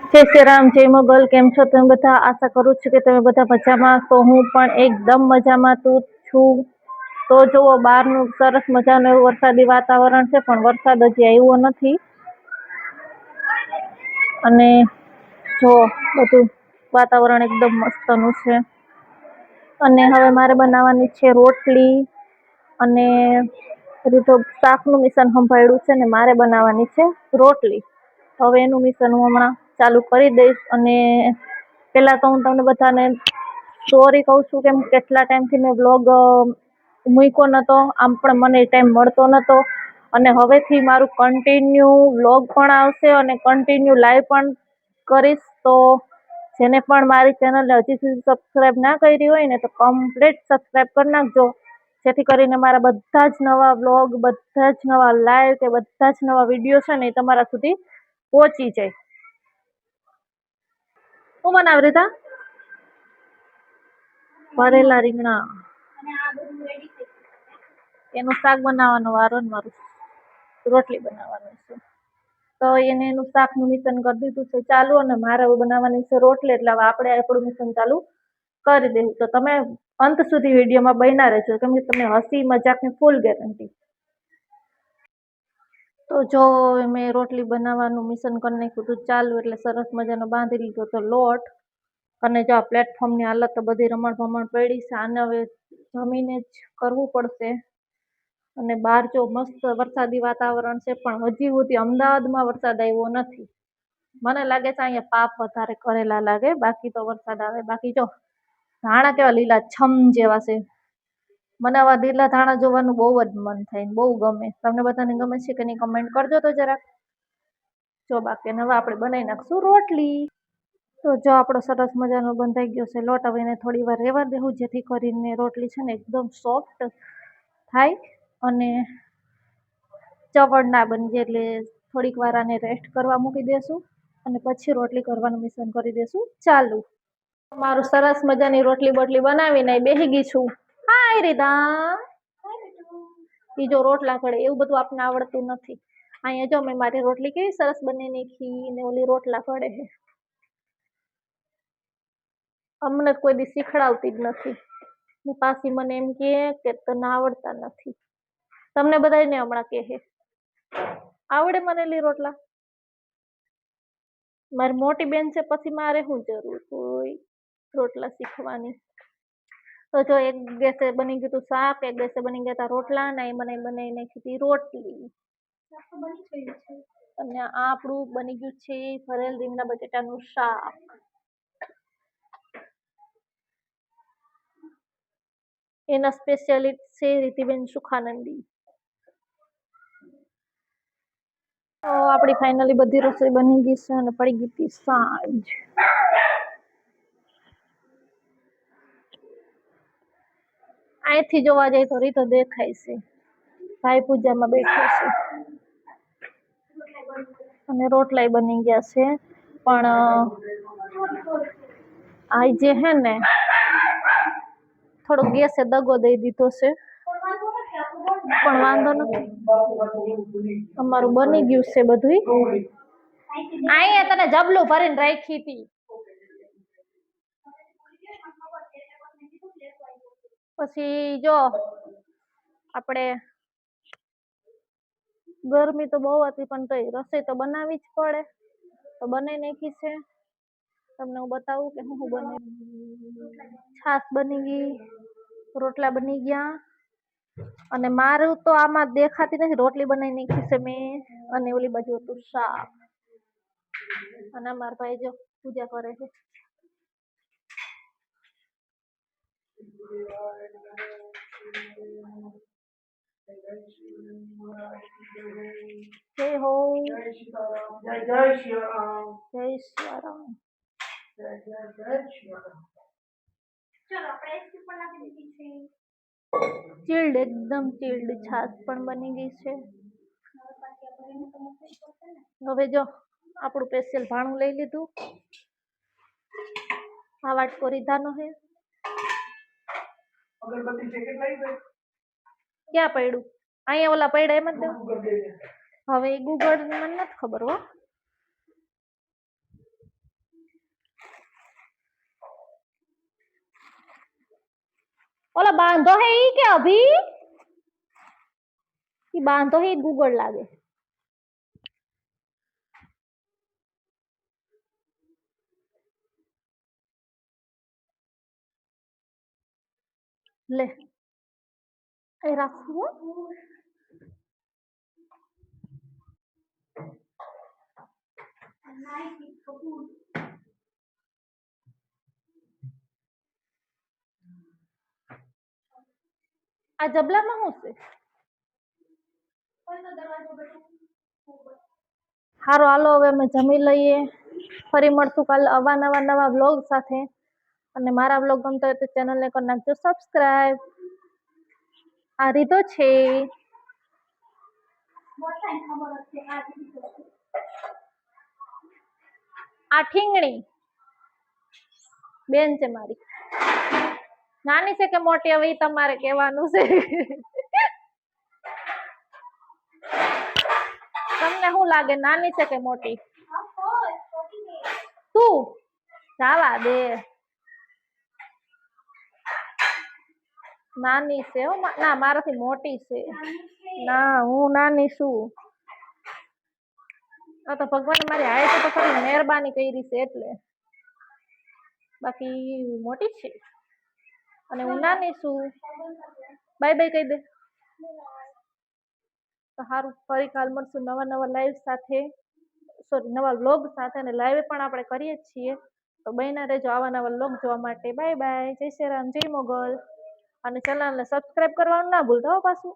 जय श्री राम जय मोगल केम छो તમે બધા આશા કરું છું કે તમે બધા મજામાં તો હું પણ એકદમ મજામાં છું તો જુઓ બહારનું સરસ મજાનું એવું વરસાદી વાતાવરણ છે પણ વરસાદ હજી આવ્યો નથી અને જો બધું વાતાવરણ એકદમ મસ્તનું છે અને હવે મારે બનાવવાની છે રોટલી અને હજી તો શાકનું મિશ્રણ સંભાળ્યું છે ને મારે બનાવવાની છે રોટલી હવે એનું મિશ્રણ હું હમણાં ચાલુ કરી દઈશ અને પેલા તો હું તમને બધાને સોરી કહું છું કે કેટલા ટાઈમથી મેં બ્લોગ મૂક્યો નતો આમ પણ મને ટાઈમ મળતો નતો અને હવેથી મારું કન્ટિન્યુ વ્લોગ પણ આવશે અને કન્ટિન્યુ લાઈવ પણ કરીશ તો જેને પણ મારી ચેનલને હજી સુધી સબસ્ક્રાઇબ ના કરી હોય ને તો કમ્પ્લીટ સબસ્ક્રાઇબ કરી નાખજો જેથી કરીને મારા બધા જ નવા વ્લોગ બધા જ નવા લાઈવ કે બધા જ નવા વિડીયો છે ને એ તમારા સુધી પહોંચી જાય હું બનાવી રીતા ભરેલા રીંગણા એનું શાક બનાવવાનો વારો ને મારું રોટલી બનાવવાનું છે તો એને એનું શાકનું મિશ્રણ કરી દીધું છે ચાલુ અને મારે બનાવવાની છે રોટલી એટલે હવે આપણે આપણું મિશ્રણ ચાલુ કરી દઈશું તો તમે અંત સુધી વિડીયોમાં બન્યા રહેજો કેમ કે તમને હસી મજાકની ફૂલ ગેરંટી તો જો મેં રોટલી બનાવવાનું મિશ્રણ કરી નાખ્યું હતું ચાલુ એટલે સરસ મજાનો બાંધી લીધો તો લોટ અને જો આ પ્લેટફોર્મની હાલત તો બધી રમણ ભમણ પડી છે આને હવે જમીને જ કરવું પડશે અને બહાર જો મસ્ત વરસાદી વાતાવરણ છે પણ હજી સુધી અમદાવાદમાં વરસાદ આવ્યો નથી મને લાગે છે અહીંયા પાપ વધારે કરેલા લાગે બાકી તો વરસાદ આવે બાકી જો ધાણા કેવા લીલા છમ જેવા છે મને આવા લીલા ધાણા જોવાનું બહુ જ મન થાય બહુ ગમે તમને બધાને ગમે છે કે નહીં કમેન્ટ કરજો તો જરાક જો બાકી હવે આપણે બનાવી નાખશું રોટલી તો જો આપણો સરસ મજાનો બંધાઈ ગયો છે લોટ હવે એને થોડી વાર રહેવા દેવું જેથી કરીને રોટલી છે ને એકદમ સોફ્ટ થાય અને ચવડ ના બની જાય એટલે થોડીક વાર આને રેસ્ટ કરવા મૂકી દેશું અને પછી રોટલી કરવાનું મિશ્રણ કરી દેશું ચાલુ મારું સરસ મજાની રોટલી બોટલી બનાવીને બેસી ગઈ છું હાય રીતા બીજો રોટલા ઘડે એવું બધું આપણને આવડતું નથી અહીંયા જો મેં મારી રોટલી કેવી સરસ બની નાખી ને ઓલી રોટલા ઘડે છે અમને કોઈ દી શીખડાવતી જ નથી ને પાછી મને એમ કે તને આવડતા નથી તમને બધાને હમણાં કહે આવડે મને લી રોટલા મારી મોટી બેન છે પછી મારે શું જરૂર કોઈ રોટલા શીખવાની તો જો એક ગેસે બની ગયું હતું શાક એક ગેસે બની ગયા હતા રોટલા ને મને બનાવી નાખી હતી રોટલી અને આ આપણું બની ગયું છે ભરેલ રીંગણા બટેટાનું શાક એના સ્પેશિયાલિસ્ટ છે રીતિબેન સુખાનંદી તો આપણી ફાઇનલી બધી રસોઈ બની ગઈ છે અને પડી ગઈ હતી સાંજ અહીંથી જોવા જાય તો રીતો દેખાય છે ભાઈ પૂજામાં બેઠો છે અને રોટલાય બની ગયા છે પણ આ જે હે ને થોડો ગેસે દગો દઈ દીધો છે પણ વાંધો નથી અમારું બની ગયું છે બધું અહીંયા તને જબલું ભરીને રાખી હતી પછી જો આપણે ગરમી તો બહુ હતી પણ તોય રસોઈ તો બનાવવી જ પડે તો બનાવી નાખી છે તમને હું બતાવું કે હું બને છાશ બની ગઈ રોટલા બની ગયા અને મારું તો આમાં દેખાતી નથી રોટલી બનાવી નાખી છે મેં અને ઓલી બાજુ હતું શાક અને મારા ભાઈ જો પૂજા કરે છે જય હો જય શ્રી રામ ચીલ્ડ એકદમ ચીલ્ડ છાશ પણ બની ગઈ છે હવે જો આપણું સ્પેશિયલ ભાણું લઈ લીધું આ વાટકો રીધાનો હે ક્યાં પડ્યું અહીંયા ઓલા પડ્યા એમ જ હવે એ ગૂગલ મને નથી ખબર હો ઓલો બાंधो है ई के अभी ई बांधो ही गूगल लागे ले ए રાખવું આ જબલામાં શું છે હારો હાલો હવે અમે જમી લઈએ ફરી મળશું કાલે અવાનવા નવા વ્લોગ સાથે અને મારા વ્લોગ ગમતો હોય તો ચેનલને કરી નાખજો સબસ્ક્રાઇબ આ રીતો છે આ ઠીંગણી બેન છે મારી નાની છે કે મોટી હવે ઈ તમારે કહેવાનું છે તમને શું લાગે નાની છે કે મોટી તું જાવા દે નાની છે હો ના મારાથી મોટી છે ના હું નાની છું આ તો ભગવાને મારી હાઈટ તો ખરી મહેરબાની કરી છે એટલે બાકી મોટી છે અને હું નાની છું બાય બાય કહી દે તો સારું ફરી કાલ મળશું નવા લાઈવ સાથે સોરી નવા વ્લોગ સાથે અને લાઈવ પણ આપણે કરીએ જ છીએ તો બન્યા રહેજો આવા નવા વ્લોગ જોવા માટે બાય બાય જય શ્રી રામ જય મોગલ અને ચેનલને સબસ્ક્રાઇબ કરવાનું ના ભૂલતા હો પાછું